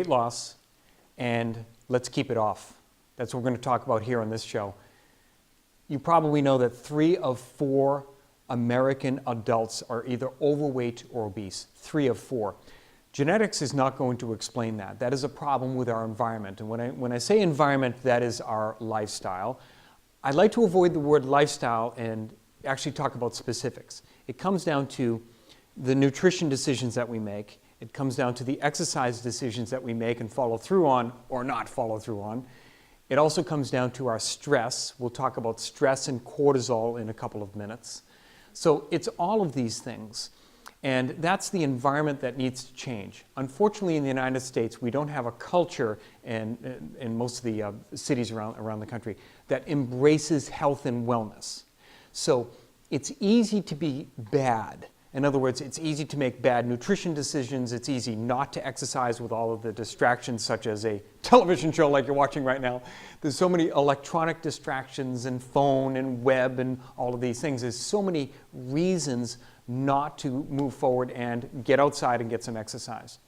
loss, and let's keep it off. That's what we're going to talk about here on this show. You probably know that 3 of 4 American adults are either overweight or obese. 3 of 4. Genetics is not going to explain that. That is a problem with our environment. And when I say environment, that is our lifestyle. I like to avoid the word lifestyle and actually talk about specifics. It comes down to the nutrition decisions that we make. It comes down to the exercise decisions that we make and follow through on or not follow through on. It also comes down to our stress. We'll talk about stress and cortisol in a couple of minutes. So it's all of these things. And that's the environment that needs to change. Unfortunately, in the United States, we don't have a culture in most of the cities around the country that embraces health and wellness. So it's easy to be bad. In other words, it's easy to make bad nutrition decisions. It's easy not to exercise with all of the distractions, such as a television show like you're watching right now. There's so many electronic distractions and phone and web and all of these things. There's so many reasons not to move forward and get outside and get some exercise.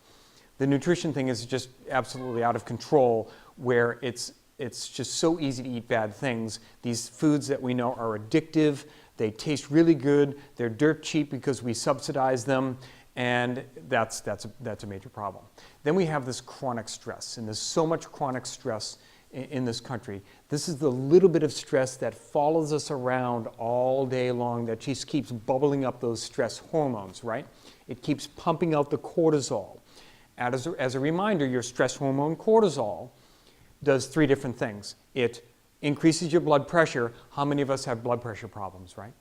The nutrition thing is just absolutely out of control, where it's just so easy to eat bad things. These foods that we know are addictive. They taste really good. They're dirt cheap because we subsidize them, and that's a major problem. Then we have this chronic stress, and there's so much chronic stress in this country. This is the little bit of stress that follows us around all day long, that just keeps bubbling up those stress hormones, right? It keeps pumping out the cortisol. As a reminder, your stress hormone cortisol does 3 different things. It increases your blood pressure. How many of us have blood pressure problems, right?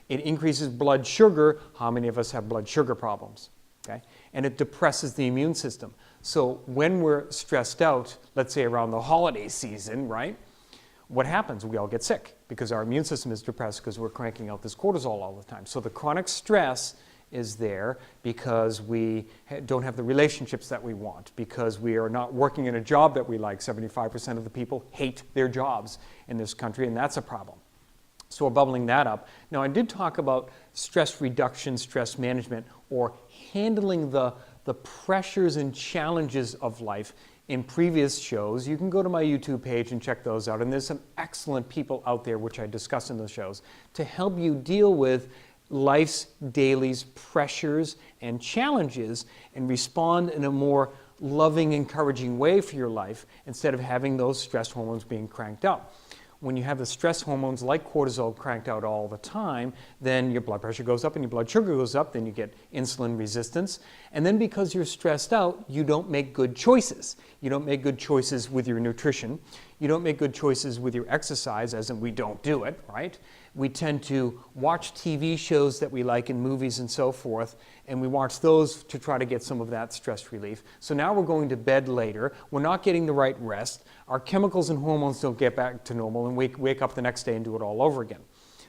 It increases blood sugar. How many of us have blood sugar problems? Okay? And it depresses the immune system. So when we're stressed out, let's say around the holiday season, right? What happens? We all get sick because our immune system is depressed because we're cranking out this cortisol all the time. So the chronic stress is there because we don't have the relationships that we want, because we are not working in a job that we like. 75% of the people hate their jobs in this country, and that's a problem. So we're bubbling that up. Now, I did talk about stress reduction, stress management, or handling the pressures and challenges of life in previous shows. You can go to my YouTube page and check those out, and there's some excellent people out there, which I discuss in those shows, to help you deal with life's daily pressures and challenges and respond in a more loving, encouraging way for your life instead of having those stress hormones being cranked up. When you have the stress hormones like cortisol cranked out all the time, then your blood pressure goes up and your blood sugar goes up, then you get insulin resistance. And then because you're stressed out, you don't make good choices. You don't make good choices with your nutrition. You don't make good choices with your exercise, as in we don't do it, right? We tend to watch TV shows that we like in movies and so forth, and we watch those to try to get some of that stress relief. So now we're going to bed later. We're not getting the right rest. Our chemicals and hormones don't get back to normal, and wake up the next day and do it all over again.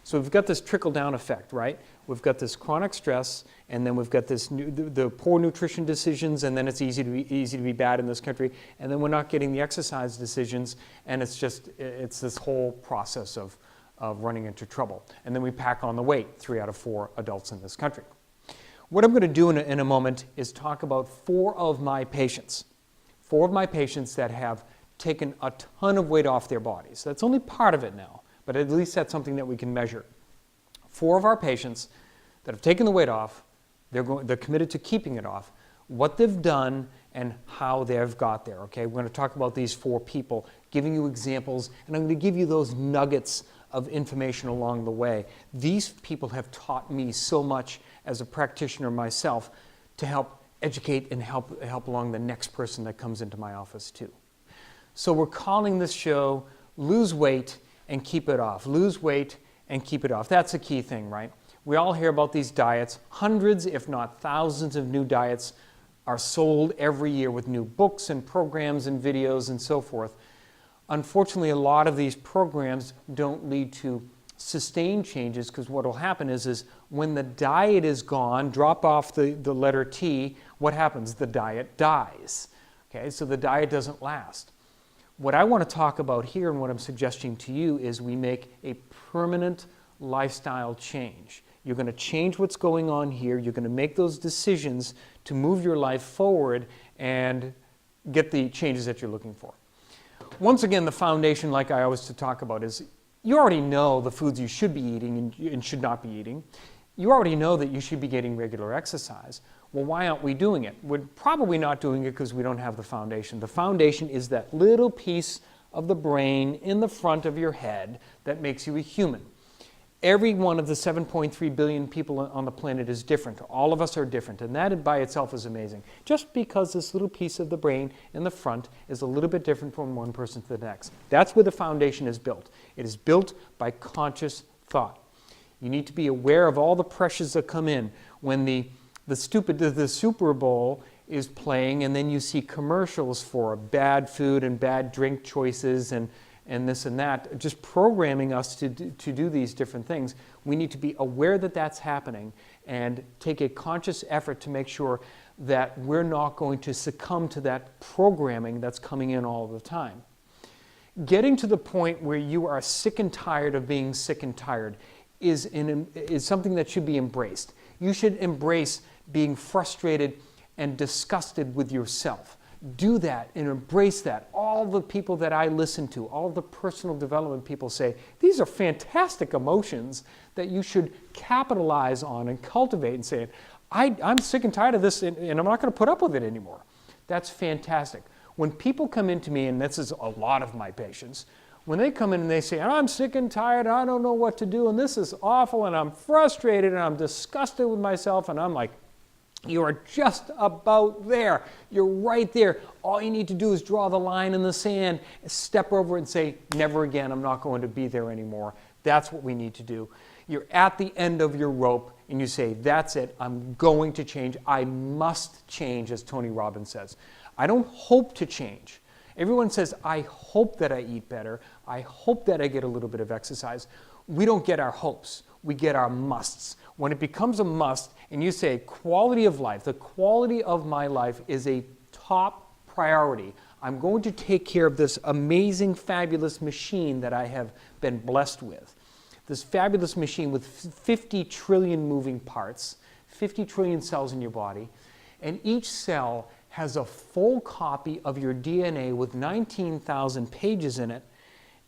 So we've got this trickle-down effect, right? We've got this chronic stress, and then we've got this the poor nutrition decisions, and then it's easy to be bad in this country, and then we're not getting the exercise decisions, and it's this whole process of running into trouble. And then we pack on the weight, 3 out of 4 adults in this country. What I'm going to do in a moment is talk about 4 of my patients. 4 of my patients that have taken a ton of weight off their bodies. That's only part of it now, but at least that's something that we can measure. 4 of our patients that have taken the weight off, they're committed to keeping it off, what they've done and how they've got there. Okay, we're going to talk about these 4 people, giving you examples, and I'm going to give you those nuggets of information along the way. These people have taught me so much as a practitioner myself to help educate and help along the next person that comes into my office too. So we're calling this show Lose Weight and Keep It Off. Lose weight and keep it off. That's a key thing, right? We all hear about these diets. Hundreds, if not thousands of new diets are sold every year with new books and programs and videos and so forth. Unfortunately, a lot of these programs don't lead to sustained changes, because what will happen is when the diet is gone, drop off the letter T, what happens? The diet dies. Okay, so the diet doesn't last. What I want to talk about here and what I'm suggesting to you is we make a permanent lifestyle change. You're going to change what's going on here. You're going to make those decisions to move your life forward and get the changes that you're looking for. Once again, the foundation, like I always talk about, is you already know the foods you should be eating and should not be eating. You already know that you should be getting regular exercise. Well, why aren't we doing it? We're probably not doing it because we don't have the foundation. The foundation is that little piece of the brain in the front of your head that makes you a human. Every one of the 7.3 billion people on the planet is different. All of us are different, and that by itself is amazing. Just because this little piece of the brain in the front is a little bit different from one person to the next. That's where the foundation is built. It is built by conscious thought. You need to be aware of all the pressures that come in when the Super Bowl is playing, and then you see commercials for bad food and bad drink choices and this and that, just programming us to do these different things. We need to be aware that that's happening and take a conscious effort to make sure that we're not going to succumb to that programming that's coming in all the time. Getting to the point where you are sick and tired of being sick and tired is something that should be embraced. You should embrace being frustrated and disgusted with yourself. Do that and embrace that. All the people that I listen to, all the personal development people say, these are fantastic emotions that you should capitalize on and cultivate and say, I'm sick and tired of this and I'm not going to put up with it anymore. That's fantastic. When people come into me, and this is a lot of my patients, when they come in and they say, I'm sick and tired, I don't know what to do, and this is awful, and I'm frustrated, and I'm disgusted with myself, and I'm like, you are just about there. You're right there. All you need to do is draw the line in the sand, step over and say, never again, I'm not going to be there anymore. That's what we need to do. You're at the end of your rope and you say, that's it, I'm going to change. I must change, as Tony Robbins says. I don't hope to change. Everyone says, I hope that I eat better. I hope that I get a little bit of exercise. We don't get our hopes. We get our musts. When it becomes a must and you say quality of life, the quality of my life is a top priority. I'm going to take care of this amazing, fabulous machine that I have been blessed with. This fabulous machine with 50 trillion moving parts, 50 trillion cells in your body, and each cell has a full copy of your DNA with 19,000 pages in it,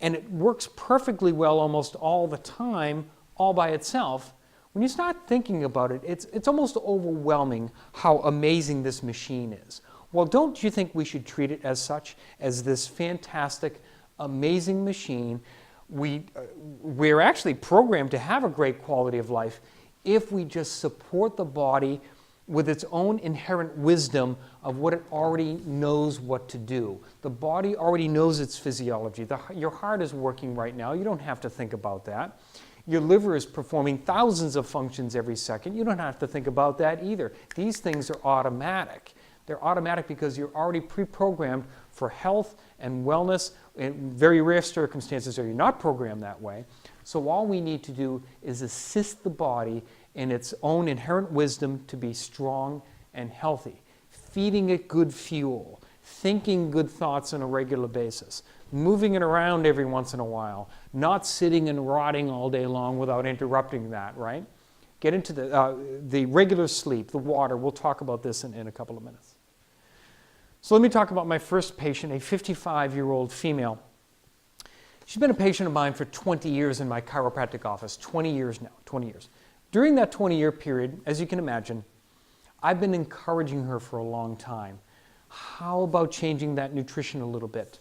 and it works perfectly well almost all the time, all by itself. When you start thinking about it, it's almost overwhelming how amazing this machine is. Well, don't you think we should treat it as such, as this fantastic, amazing machine? We're actually programmed to have a great quality of life if we just support the body with its own inherent wisdom of what it already knows what to do. The body already knows its physiology. Your heart is working right now. You don't have to think about that. Your liver is performing thousands of functions every second. You don't have to think about that either. These things are automatic. They're automatic because you're already pre-programmed for health and wellness. In very rare circumstances are you not programmed that way. So all we need to do is assist the body in its own inherent wisdom to be strong and healthy, feeding it good fuel, thinking good thoughts on a regular basis, moving it around every once in a while, not sitting and rotting all day long without interrupting that, right? Get into the regular sleep, the water. We'll talk about this in a couple of minutes. So let me talk about my first patient, a 55-year-old female. She's been a patient of mine for 20 years in my chiropractic office, 20 years now, 20 years. During that 20-year period, as you can imagine, I've been encouraging her for a long time. How about changing that nutrition a little bit?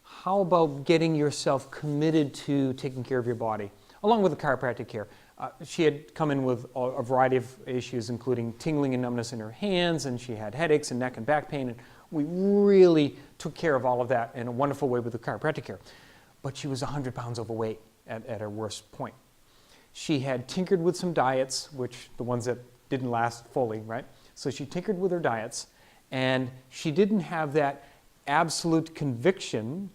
How about getting yourself committed to taking care of your body, along with the chiropractic care? She had come in with a variety of issues, including tingling and numbness in her hands, and she had headaches and neck and back pain, and we really took care of all of that in a wonderful way with the chiropractic care. But she was 100 pounds overweight at her worst point. She had tinkered with some diets, which the ones that didn't last fully, right? So she tinkered with her diets, and she didn't have that absolute conviction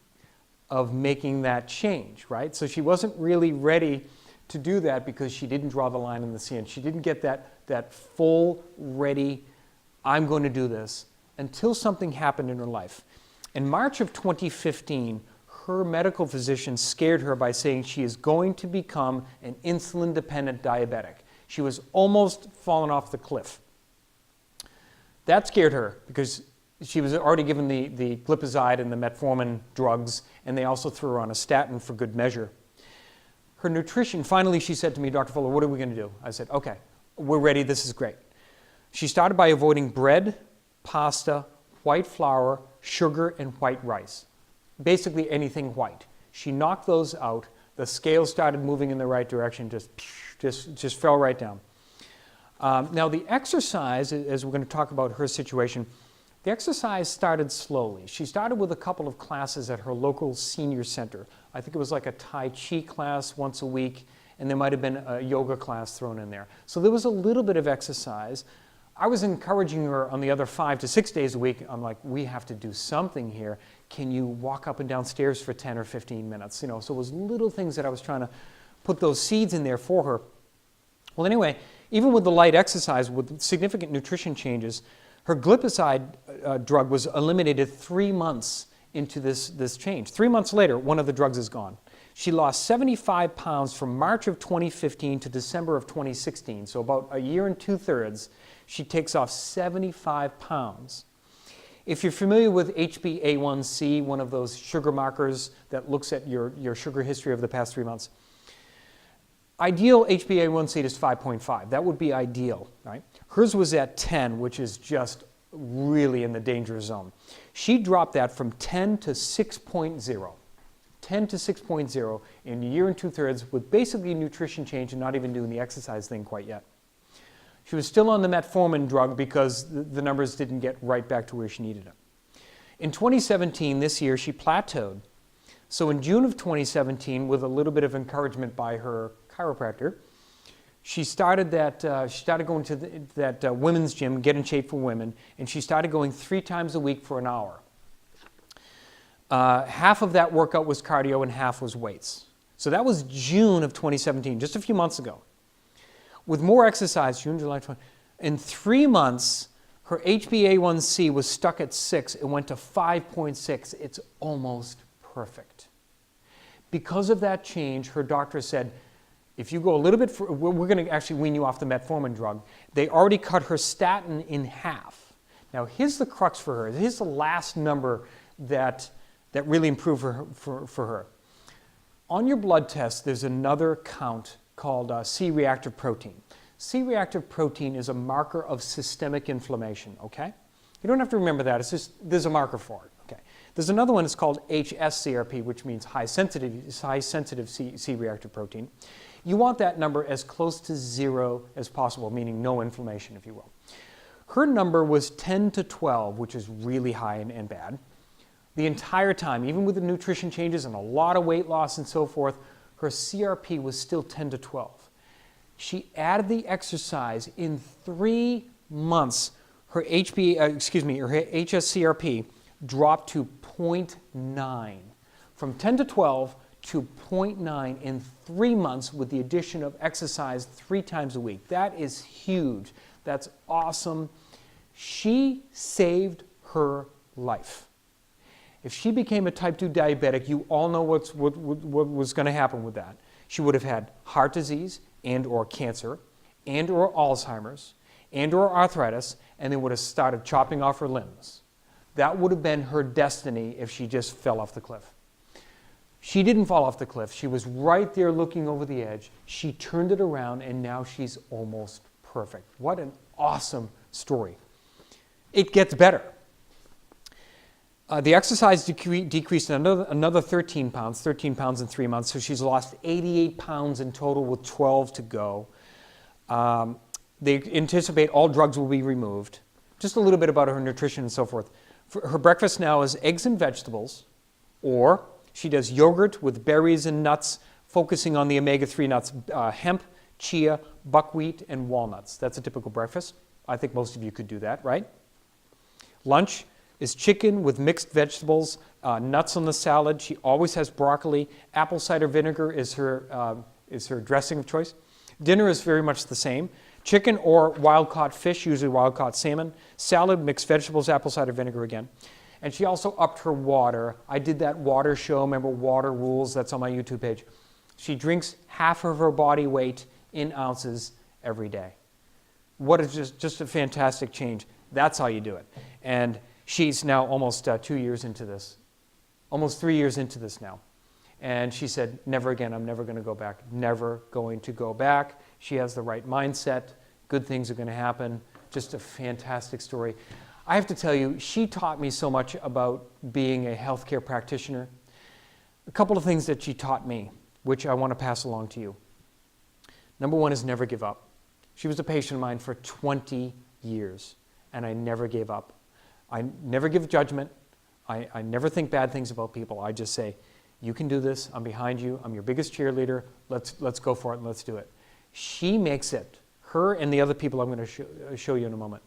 of making that change, right? So she wasn't really ready to do that because she didn't draw the line in the sand. She didn't get that full, ready, I'm going to do this, until something happened in her life. In March of 2015, her medical physician scared her by saying she is going to become an insulin-dependent diabetic. She was almost fallen off the cliff. That scared her because She was already given the glipizide and the metformin drugs, and they also threw her on a statin for good measure. Her nutrition, finally she said to me, Dr. Fuller, what are we going to do? I said, okay, we're ready, this is great. She started by avoiding bread, pasta, white flour, sugar, and white rice. Basically anything white. She knocked those out. The scales started moving in the right direction, just fell right down. Now the exercise, as we're going to talk about her situation, the exercise started slowly. She started with a couple of classes at her local senior center. I think it was like a Tai Chi class once a week, and there might have been a yoga class thrown in there. So there was a little bit of exercise. I was encouraging her on the other 5 to 6 days a week. I'm like, we have to do something here. Can you walk up and down stairs for 10 or 15 minutes? You know, so it was little things that I was trying to put those seeds in there for her. Well, anyway, even with the light exercise, with significant nutrition changes, her glipizide drug was eliminated 3 months into this change. 3 months later, one of the drugs is gone. She lost 75 pounds from March of 2015 to December of 2016. So about a year and 2/3, she takes off 75 pounds. If you're familiar with HbA1c, one of those sugar markers that looks at your sugar history over the past 3 months, ideal HbA1c is 5.5. That would be ideal, right? Hers was at 10, which is just really in the danger zone. She dropped that from 10 to 6.0. 10 to 6.0 in a year and 2/3 with basically nutrition change and not even doing the exercise thing quite yet. She was still on the metformin drug because the numbers didn't get right back to where she needed them. In 2017, this year, she plateaued. So in June of 2017, with a little bit of encouragement by her chiropractor, she started going to that women's gym, Get in Shape for Women, and she started going 3 times a week for an hour. Half of that workout was cardio and half was weights. So that was June of 2017, just a few months ago. With more exercise, June, July, 20, in 3 months, her HbA1c was stuck at 6. It went to 5.6. It's almost perfect. Because of that change, her doctor said, if you go a little bit, we're going to actually wean you off the metformin drug. They already cut her statin in half. Now, here's the crux for her. Here's the last number that really improved for her. On your blood test, there's another count called C-reactive protein. C-reactive protein is a marker of systemic inflammation, okay? You don't have to remember that. It's just there's a marker for it, okay? There's another one that's called HSCRP, which means high-sensitive C-reactive protein. You want that number as close to 0 as possible, meaning no inflammation, if you will. Her number was 10 to 12, which is really high and bad. The entire time, even with the nutrition changes and a lot of weight loss and so forth, her CRP was still 10 to 12. She added the exercise. In 3 months, her HSCRP dropped to 0.9. From 10 to 12 to 0.9 in 3 months with the addition of exercise 3 times a week. That is huge. That's awesome. She saved her life. If she became a type 2 diabetic, you all know what was going to happen with that. She would have had heart disease and or cancer and or Alzheimer's and or arthritis, and they would have started chopping off her limbs. That would have been her destiny if she just fell off the cliff. She didn't fall off the cliff. She was right there looking over the edge. She turned it around, and now she's almost perfect. What an awesome story. It gets better. The exercise decreased another 13 pounds in 3 months, so she's lost 88 pounds in total with 12 to go. They anticipate all drugs will be removed. Just a little bit about her nutrition and so forth. Her breakfast now is eggs and vegetables, or she does yogurt with berries and nuts, focusing on the omega-3 nuts, hemp, chia, buckwheat, and walnuts. That's a typical breakfast. I think most of you could do that, right? Lunch is chicken with mixed vegetables, nuts on the salad. She always has broccoli. Apple cider vinegar is her dressing of choice. Dinner is very much the same. Chicken or wild-caught fish, usually wild-caught salmon. Salad, mixed vegetables, apple cider vinegar again. And she also upped her water. I did that water show, remember Water Rules? That's on my YouTube page. She drinks half of her body weight in ounces every day. What is just a fantastic change. That's how you do it. And She's now almost 2 years into this, almost 3 years into this now. And she said, never again, I'm never going to go back, never going to go back. She has the right mindset, good things are going to happen, just a fantastic story. I have to tell you, she taught me so much about being a healthcare practitioner. A couple of things that she taught me, which I want to pass along to you. Number one is never give up. She was a patient of mine for 20 years, and I never gave up. I never give judgment. I never think bad things about people. I just say, you can do this. I'm behind you. I'm your biggest cheerleader. Let's go for it and let's do it. She makes it, her and the other people I'm going to show you in a moment,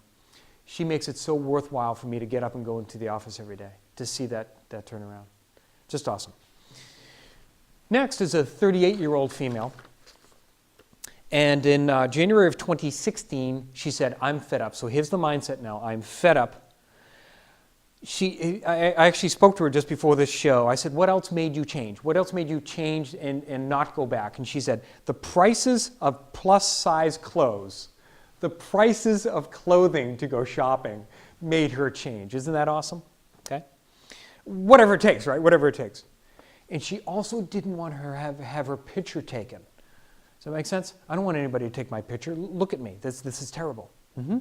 she makes it so worthwhile for me to get up and go into the office every day to see that turnaround. Just awesome. Next is a 38-year-old female. And in January of 2016, she said, I'm fed up. So here's the mindset now. I'm fed up. I actually spoke to her just before this show. I said, what else made you change? What else made you change and not go back? And she said, the prices of plus-size clothes, the prices of clothing to go shopping made her change. Isn't that awesome? Okay. Whatever it takes, right? Whatever it takes. And she also didn't want her to have her picture taken. Does that make sense? I don't want anybody to take my picture. Look at me. This is terrible. Mm-hmm.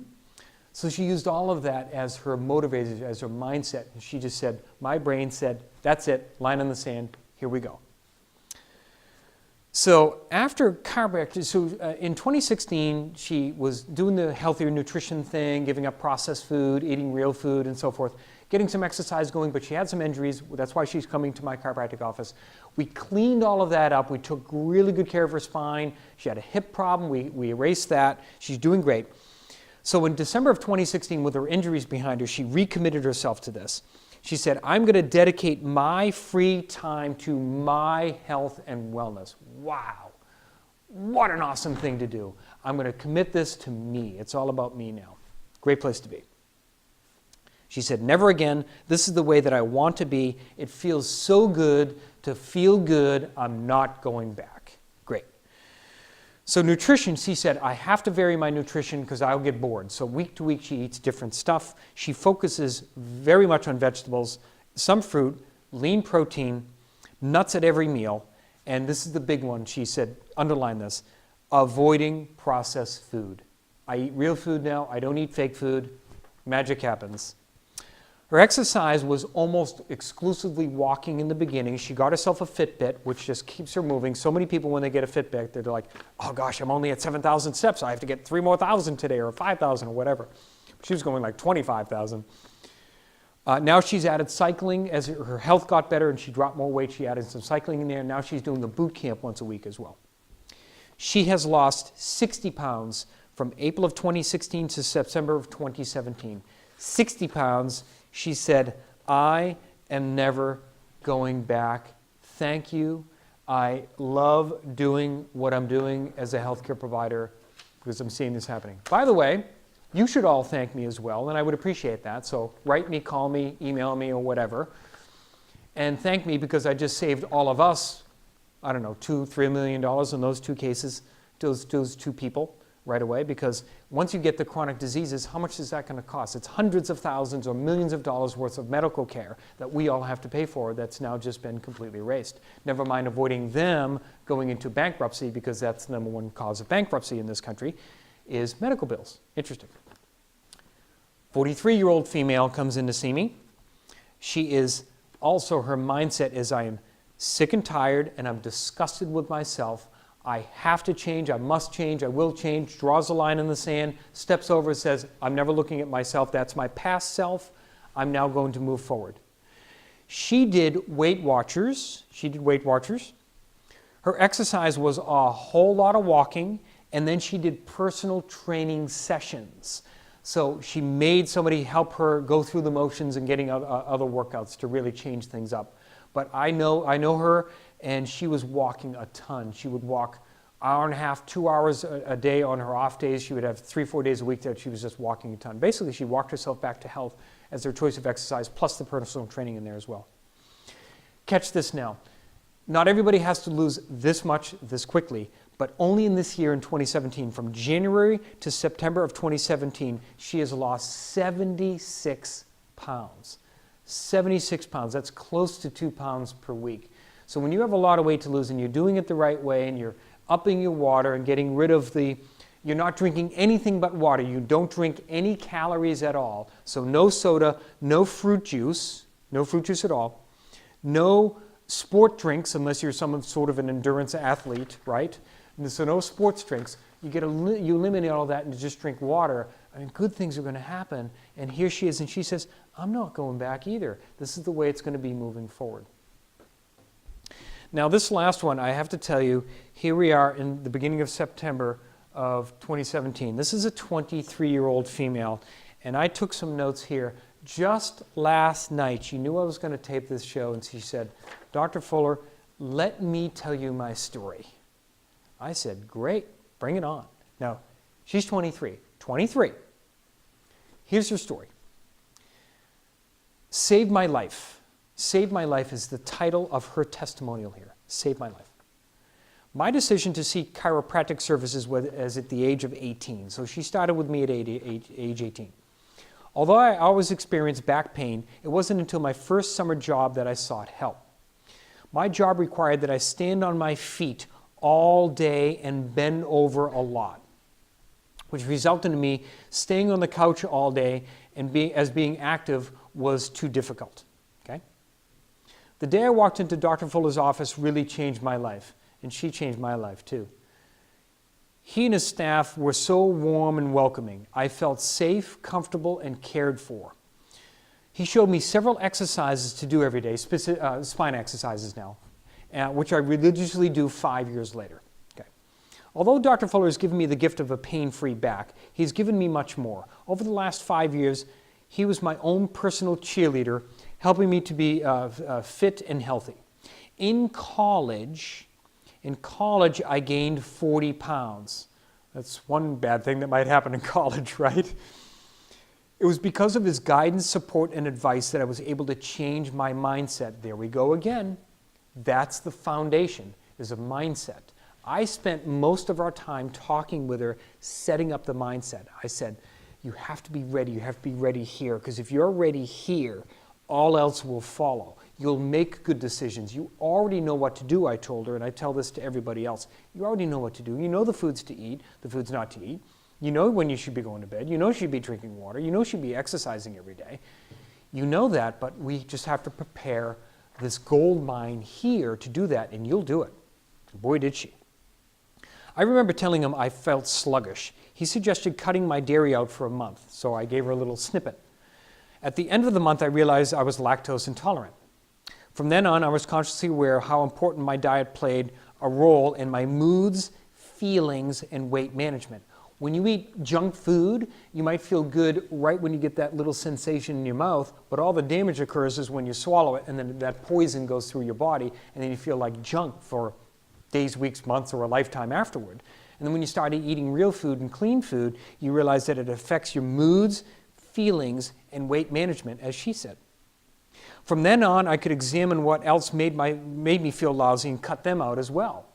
So she used all of that as her motivator, as her mindset. And she just said, my brain said, that's it, line in the sand, here we go. So after chiropractic, in 2016, she was doing the healthier nutrition thing, giving up processed food, eating real food, and so forth, getting some exercise going, but she had some injuries. That's why she's coming to my chiropractic office. We cleaned all of that up. We took really good care of her spine. She had a hip problem. We erased that. She's doing great. So in December of 2016, with her injuries behind her, she recommitted herself to this. She said, I'm going to dedicate my free time to my health and wellness. Wow. What an awesome thing to do. I'm going to commit this to me. It's all about me now. Great place to be. She said, never again. This is the way that I want to be. It feels so good to feel good. I'm not going back. Great. So nutrition, she said, I have to vary my nutrition because I'll get bored. So week to week, she eats different stuff. She focuses very much on vegetables, some fruit, lean protein, nuts at every meal. And this is the big one. She said, underline this, avoiding processed food. I eat real food now. I don't eat fake food. Magic happens. Her exercise was almost exclusively walking in the beginning. She got herself a Fitbit, which just keeps her moving. So many people, when they get a Fitbit, they're like, oh gosh, I'm only at 7,000 steps. I have to get 3,000 more today, or 5,000 or whatever. She was going like 25,000. Now she's added cycling. As her health got better and she dropped more weight, she added some cycling in there. Now she's doing the boot camp once a week as well. She has lost 60 pounds from April of 2016 to September of 2017. 60 pounds. She said, I am never going back. Thank you. I love doing what I'm doing as a healthcare provider because I'm seeing this happening. By the way, you should all thank me as well, and I would appreciate that. So write me, call me, email me, or whatever. And thank me because I just saved all of us, I don't know, $2-3 million in those two cases, those two people right away, because once you get the chronic diseases, how much is that going to cost? It's hundreds of thousands or millions of dollars worth of medical care that we all have to pay for that's now just been completely erased. Never mind avoiding them going into bankruptcy, because that's the number one cause of bankruptcy in this country, is medical bills. Interesting. 43-year-old female comes in to see me. She is also, her mindset is, I am sick and tired and I'm disgusted with myself. I have to change, I must change, I will change, draws a line in the sand, steps over, says, I'm never looking at myself, that's my past self, I'm now going to move forward. She did Weight Watchers. Her exercise was a whole lot of walking, and then she did personal training sessions. So she made somebody help her go through the motions and getting other workouts to really change things up. But I know her, and she was walking a ton. She would walk an hour and a half, 2 hours a day on her off days. She would have 3-4 days a week that she was just walking a ton. Basically, she walked herself back to health as her choice of exercise, plus the personal training in there as well. Catch this now. Not everybody has to lose this much this quickly, but only in this year in 2017, from January to September of 2017, she has lost 76 pounds. 76 pounds. That's close to 2 pounds per week. So when you have a lot of weight to lose and you're doing it the right way and you're upping your water and getting rid of you're not drinking anything but water. You don't drink any calories at all. So no soda, no fruit juice at all. No sport drinks unless you're some sort of an endurance athlete, right? And so no sports drinks. You eliminate all that and you just drink water. I mean, good things are going to happen. And here she is, and she says, I'm not going back either. This is the way it's going to be moving forward. Now, this last one, I have to tell you, here we are in the beginning of September of 2017. This is a 23-year-old female, and I took some notes here. Just last night, she knew I was going to tape this show, and she said, Dr. Fuller, let me tell you my story. I said, great, bring it on. Now, she's 23. 23. Here's her story. Saved my life. Saved my life is the title of her testimonial here. Saved my life. My decision to seek chiropractic services was at the age of 18. So she started with me at age 18. Although I always experienced back pain, it wasn't until my first summer job that I sought help. My job required that I stand on my feet all day and bend over a lot, which resulted in me staying on the couch all day and being active was too difficult. Okay? The day I walked into Dr. Fuller's office really changed my life, and she changed my life too. He and his staff were so warm and welcoming. I felt safe, comfortable, and cared for. He showed me several exercises to do every day, spine exercises now, which I religiously do 5 years later. Okay. Although Dr. Fuller has given me the gift of a pain-free back, he's given me much more. Over the last 5 years, he was my own personal cheerleader, helping me to be fit and healthy. In college, I gained 40 pounds. That's one bad thing that might happen in college, right? It was because of his guidance, support, and advice that I was able to change my mindset. There we go again. That's the foundation, is a mindset. I spent most of our time talking with her, setting up the mindset. I said, you have to be ready. You have to be ready here, because if you're ready here, all else will follow. You'll make good decisions. You already know what to do, I told her, and I tell this to everybody else. You already know what to do. You know the foods to eat, the foods not to eat. You know when you should be going to bed. You know you should be drinking water. You know you should be exercising every day. You know that, but we just have to prepare this gold mine here to do that, and you'll do it. Boy, did she. I remember telling him I felt sluggish. He suggested cutting my dairy out for a month, so I gave her a little snippet. At the end of the month, I realized I was lactose intolerant. From then on, I was consciously aware how important my diet played a role in my moods, feelings, and weight management. When you eat junk food, you might feel good right when you get that little sensation in your mouth, but all the damage occurs is when you swallow it, and then that poison goes through your body, and then you feel like junk for days, weeks, months, or a lifetime afterward. And then when you start eating real food and clean food, you realize that it affects your moods, feelings, and weight management, as she said. From then on, I could examine what else made me feel lousy and cut them out as well.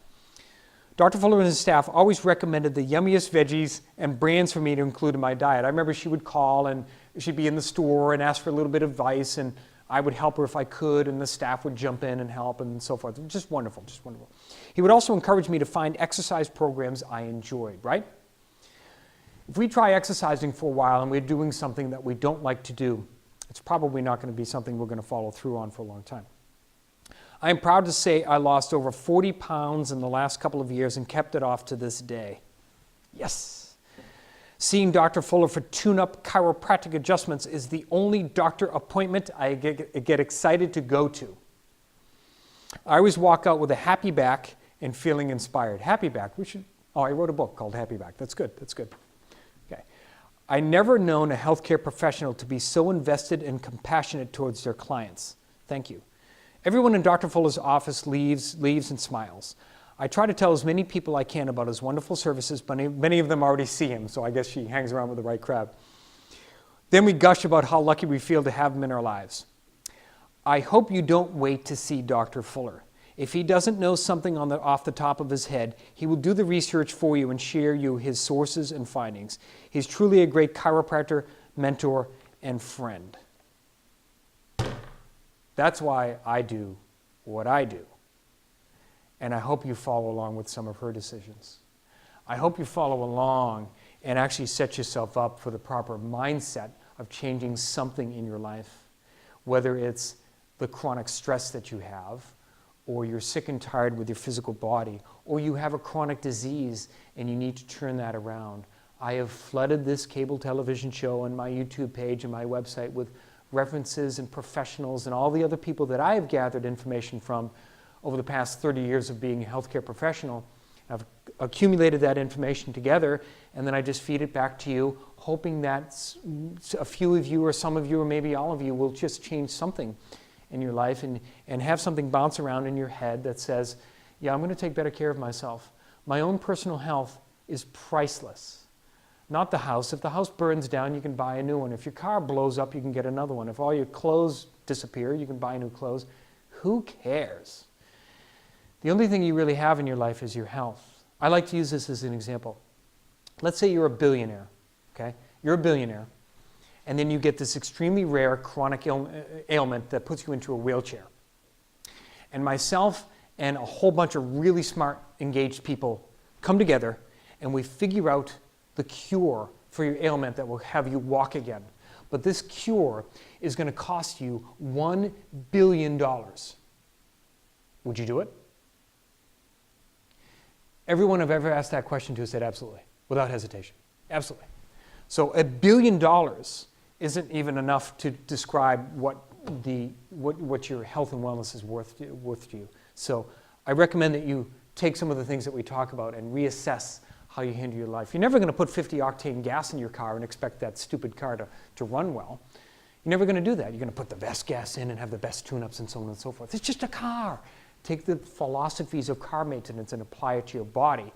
Dr. Fuller and his staff always recommended the yummiest veggies and brands for me to include in my diet. I remember she would call and she'd be in the store and ask for a little bit of advice, and I would help her if I could, and the staff would jump in and help and so forth. Just wonderful, just wonderful. He would also encourage me to find exercise programs I enjoyed, right? If we try exercising for a while and we're doing something that we don't like to do, it's probably not going to be something we're going to follow through on for a long time. I am proud to say I lost over 40 pounds in the last couple of years and kept it off to this day. Yes! Seeing Dr. Fuller for tune-up chiropractic adjustments is the only doctor appointment I get excited to go to. I always walk out with a happy back and feeling inspired. Happy back. I wrote a book called Happy Back. That's good. That's good. Okay. I never known a healthcare professional to be so invested and compassionate towards their clients. Thank you. Everyone in Dr. Fuller's office leaves and smiles. I try to tell as many people I can about his wonderful services, but many of them already see him, so I guess she hangs around with the right crowd. Then we gush about how lucky we feel to have him in our lives. I hope you don't wait to see Dr. Fuller. If he doesn't know something off the top of his head, he will do the research for you and share you his sources and findings. He's truly a great chiropractor, mentor, and friend. That's why I do what I do. And I hope you follow along with some of her decisions. I hope you follow along and actually set yourself up for the proper mindset of changing something in your life, whether it's the chronic stress that you have, or you're sick and tired with your physical body, or you have a chronic disease and you need to turn that around. I have flooded this cable television show and my YouTube page and my website with references and professionals and all the other people that I have gathered information from over the past 30 years of being a healthcare professional. I've accumulated that information together, and then I just feed it back to you, hoping that a few of you or some of you or maybe all of you will just change something in your life and have something bounce around in your head that says, yeah, I'm going to take better care of myself. My own personal health is priceless. Not the house. If the house burns down, you can buy a new one. If your car blows up, you can get another one. If all your clothes disappear, you can buy new clothes. Who cares? The only thing you really have in your life is your health. I like to use this as an example. Let's say you're a billionaire, okay? You're a billionaire, and then you get this extremely rare chronic ailment that puts you into a wheelchair. And myself and a whole bunch of really smart, engaged people come together, and we figure out the cure for your ailment that will have you walk again. But this cure is going to cost you $1 billion. Would you do it? Everyone I've ever asked that question to said absolutely, without hesitation. Absolutely. So $1 billion isn't even enough to describe what your health and wellness is worth to you. So I recommend that you take some of the things that we talk about and reassess how you handle your life. You're never going to put 50 octane gas in your car and expect that stupid car to run well. You're never going to do that. You're going to put the best gas in and have the best tune-ups and so on and so forth. It's just a car. Take the philosophies of car maintenance and apply it to your body.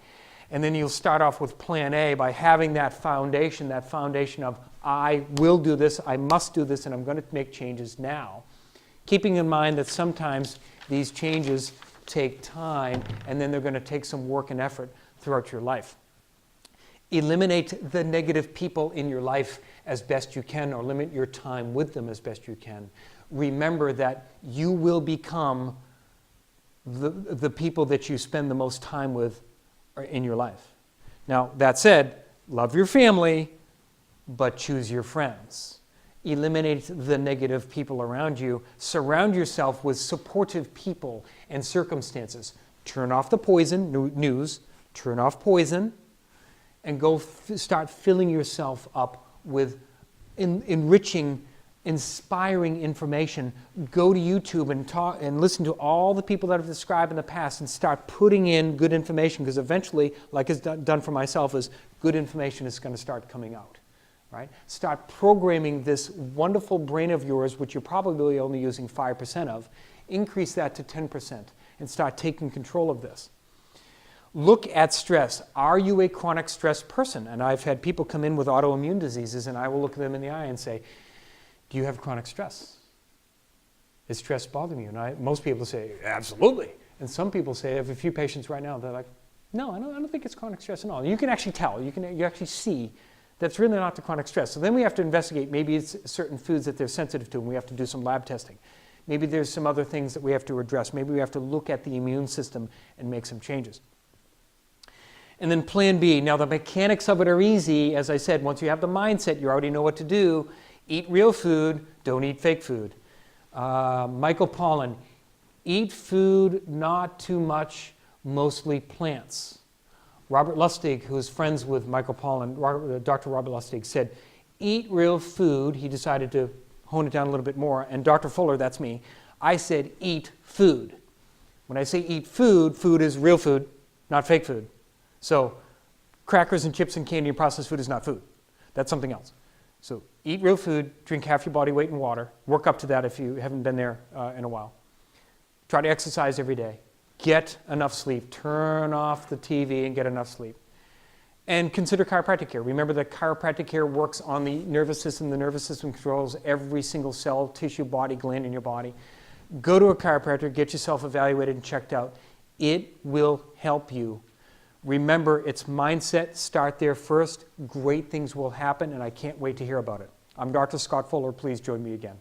And then you'll start off with plan A by having that foundation of I will do this, I must do this, and I'm going to make changes now. Keeping in mind that sometimes these changes take time and then they're going to take some work and effort throughout your life. Eliminate the negative people in your life as best you can, or limit your time with them as best you can. Remember that you will become the people that you spend the most time with in your life. Now, that said, love your family, but choose your friends. Eliminate the negative people around you. Surround yourself with supportive people and circumstances. Turn off the poison news, turn off poison, and go start filling yourself up with enriching, inspiring information. Go to YouTube and talk and listen to all the people that have described in the past and start putting in good information, because eventually, like it's done for myself, is good information is going to start coming out. Right? Start programming this wonderful brain of yours, which you're probably only using 5% of. Increase that to 10% and start taking control of this. Look at stress. Are you a chronic stress person? And I've had people come in with autoimmune diseases, and I will look them in the eye and say, do you have chronic stress? Is stress bothering you? And most people say, absolutely. And some people say, I have a few patients right now, they're like, no, I don't think it's chronic stress at all. You can actually tell. You actually see that's really not the chronic stress. So then we have to investigate. Maybe it's certain foods that they're sensitive to, and we have to do some lab testing. Maybe there's some other things that we have to address. Maybe we have to look at the immune system and make some changes. And then plan B. Now, the mechanics of it are easy. As I said, once you have the mindset, you already know what to do. Eat real food. Don't eat fake food. Michael Pollan, eat food, not too much, mostly plants. Robert Lustig, who is friends with Michael Pollan, Dr. Robert Lustig, said, eat real food. He decided to hone it down a little bit more. And Dr. Fuller, that's me, I said eat food. When I say eat food, food is real food, not fake food. So crackers and chips and candy and processed food is not food. That's something else. So eat real food, drink half your body weight in water. Work up to that if you haven't been there in a while. Try to exercise every day. Get enough sleep. Turn off the TV and get enough sleep. And consider chiropractic care. Remember that chiropractic care works on the nervous system. The nervous system controls every single cell, tissue, body, gland in your body. Go to a chiropractor, get yourself evaluated and checked out. It will help you. Remember, it's mindset. Start there first. Great things will happen, and I can't wait to hear about it. I'm Dr. Scott Fuller. Please join me again.